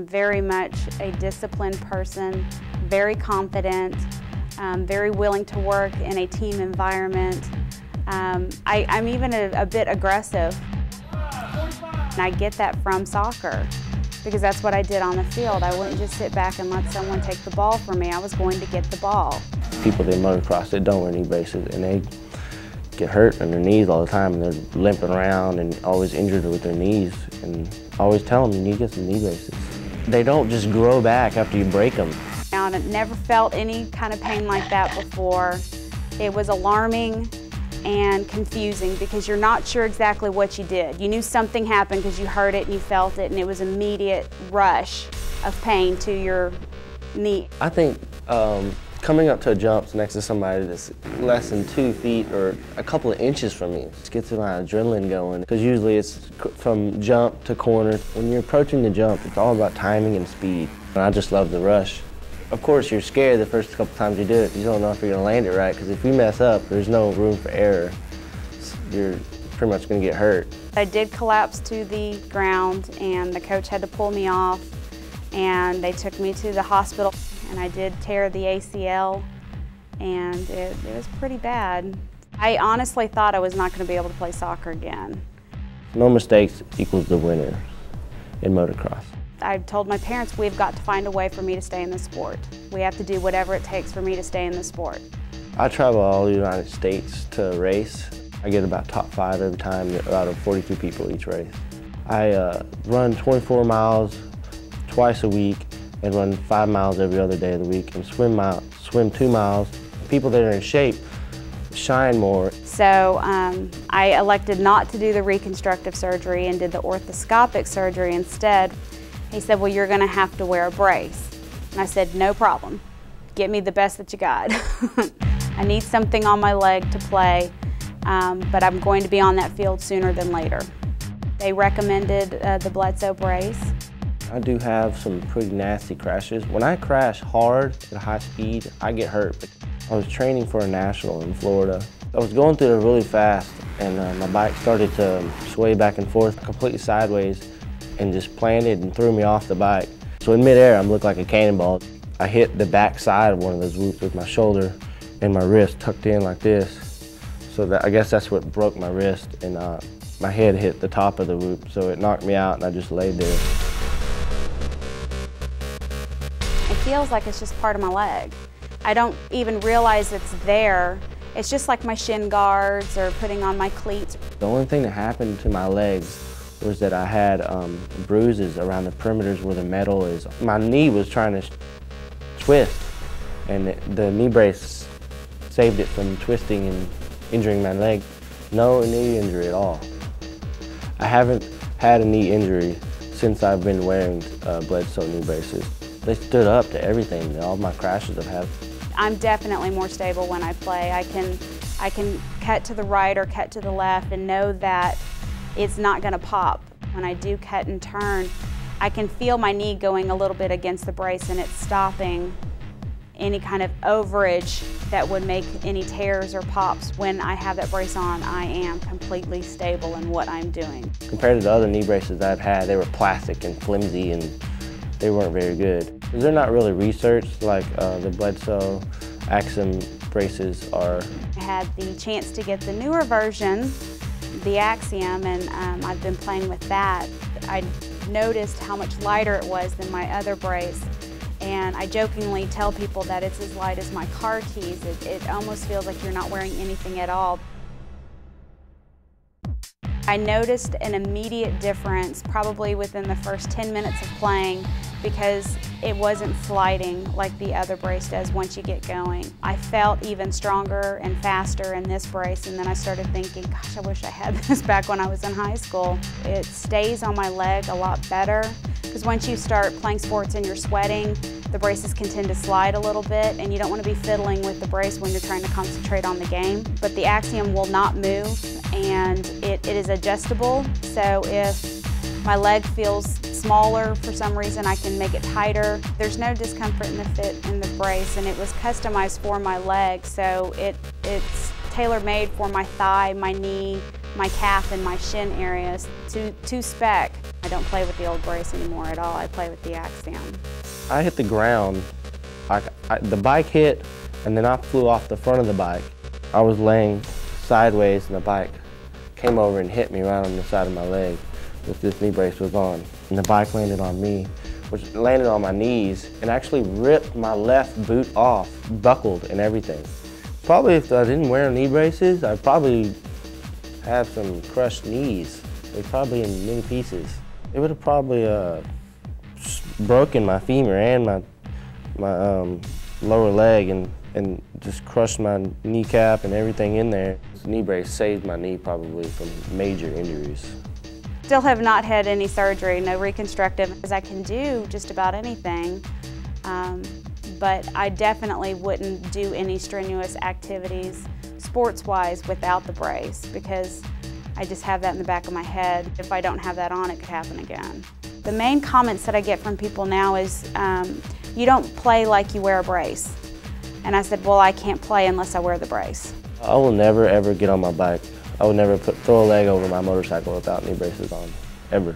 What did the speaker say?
I'm very much a disciplined person, very confident, very willing to work in a team environment. I'm even a bit aggressive. And I get that from soccer because that's what I did on the field. I wouldn't just sit back and let someone take the ball from me. I was going to get the ball. People that motocross that don't wear knee braces and they get hurt on their knees all the time and they're limping around and always injured with their knees. And I always tell them you need to get some knee braces. They don't just grow back after you break them. I never felt any kind of pain like that before. It was alarming and confusing because you're not sure exactly what you did. You knew something happened because you heard it and you felt it, and it was an immediate rush of pain to your knee. I think coming up to a jump next to somebody that's less than 2 feet or a couple of inches from me just gets my adrenaline going, because usually it's from jump to corner. When you're approaching the jump, it's all about timing and speed. And I just love the rush. Of course, you're scared the first couple times you do it. You don't know if you're going to land it right, because if you mess up, there's no room for error. You're pretty much going to get hurt. I did collapse to the ground, and the coach had to pull me off, and they took me to the hospital, and I did tear the ACL, and it was pretty bad. I honestly thought I was not going to be able to play soccer again. No mistakes equals the winner in motocross. I told my parents we've got to find a way for me to stay in the sport. We have to do whatever it takes for me to stay in the sport. I travel all the United States to race. I get about top 5 every time out of 42 people each race. I run 24 miles twice a week and run 5 miles every other day of the week, and swim 2 miles. People that are in shape shine more. So I elected not to do the reconstructive surgery and did the orthoscopic surgery instead. He said, well, you're going to have to wear a brace. And I said, no problem. Get me the best that you got. I need something on my leg to play, but I'm going to be on that field sooner than later. They recommended the Bledsoe brace. I do have some pretty nasty crashes. When I crash hard at high speed, I get hurt. I was training for a national in Florida. I was going through it really fast, and my bike started to sway back and forth completely sideways, and just planted and threw me off the bike. So in midair, I'm looking like a cannonball. I hit the back side of one of those whoops with my shoulder and my wrist tucked in like this. So I guess that's what broke my wrist, and my head hit the top of the whoop, so it knocked me out and I just laid there. It feels like it's just part of my leg. I don't even realize it's there. It's just like my shin guards or putting on my cleats. The only thing that happened to my legs was that I had bruises around the perimeters where the metal is. My knee was trying to twist, and the knee brace saved it from twisting and injuring my leg. No knee injury at all. I haven't had a knee injury since I've been wearing Bledsoe knee braces. They stood up to everything, all my crashes I've had. I'm definitely more stable when I play. I can cut to the right or cut to the left and know that it's not going to pop. When I do cut and turn, I can feel my knee going a little bit against the brace, and it's stopping any kind of overage that would make any tears or pops. When I have that brace on, I am completely stable in what I'm doing. Compared to the other knee braces I've had, they were plastic and flimsy, and they weren't very good. They're not really researched like the Bledsoe Axiom braces are. I had the chance to get the newer version, the Axiom, and I've been playing with that. I noticed how much lighter it was than my other brace, and I jokingly tell people that it's as light as my car keys. It almost feels like you're not wearing anything at all. I noticed an immediate difference probably within the first 10 minutes of playing, because it wasn't sliding like the other brace does once you get going. I felt even stronger and faster in this brace, and then I started thinking, gosh, I wish I had this back when I was in high school. It stays on my leg a lot better, because once you start playing sports and you're sweating, the braces can tend to slide a little bit, and you don't want to be fiddling with the brace when you're trying to concentrate on the game. But the Axiom will not move, and it is adjustable, so if my leg feels smaller for some reason, I can make it tighter. There's no discomfort in the fit in the brace, and it was customized for my leg, so it's tailor-made for my thigh, my knee, my calf, and my shin areas to spec. I don't play with the old brace anymore at all. I play with the Axiom. I hit the ground, the bike hit, and then I flew off the front of the bike. I was laying sideways and the bike came over and hit me right on the side of my leg with this knee brace was on. And the bike landed on me, which landed on my knees and actually ripped my left boot off, buckled and everything. Probably if I didn't wear knee braces, I'd probably have some crushed knees. They're probably in many pieces. It would have probably broken my femur and my lower leg and just crushed my kneecap and everything in there. This knee brace saved my knee probably from major injuries. Still have not had any surgery, no reconstructive, because I can do just about anything. But I definitely wouldn't do any strenuous activities sports-wise without the brace, because I just have that in the back of my head. If I don't have that on, it could happen again. The main comments that I get from people now is, you don't play like you wear a brace. And I said, well, I can't play unless I wear the brace. I will never ever get on my bike. I would never throw a leg over my motorcycle without knee braces on, ever.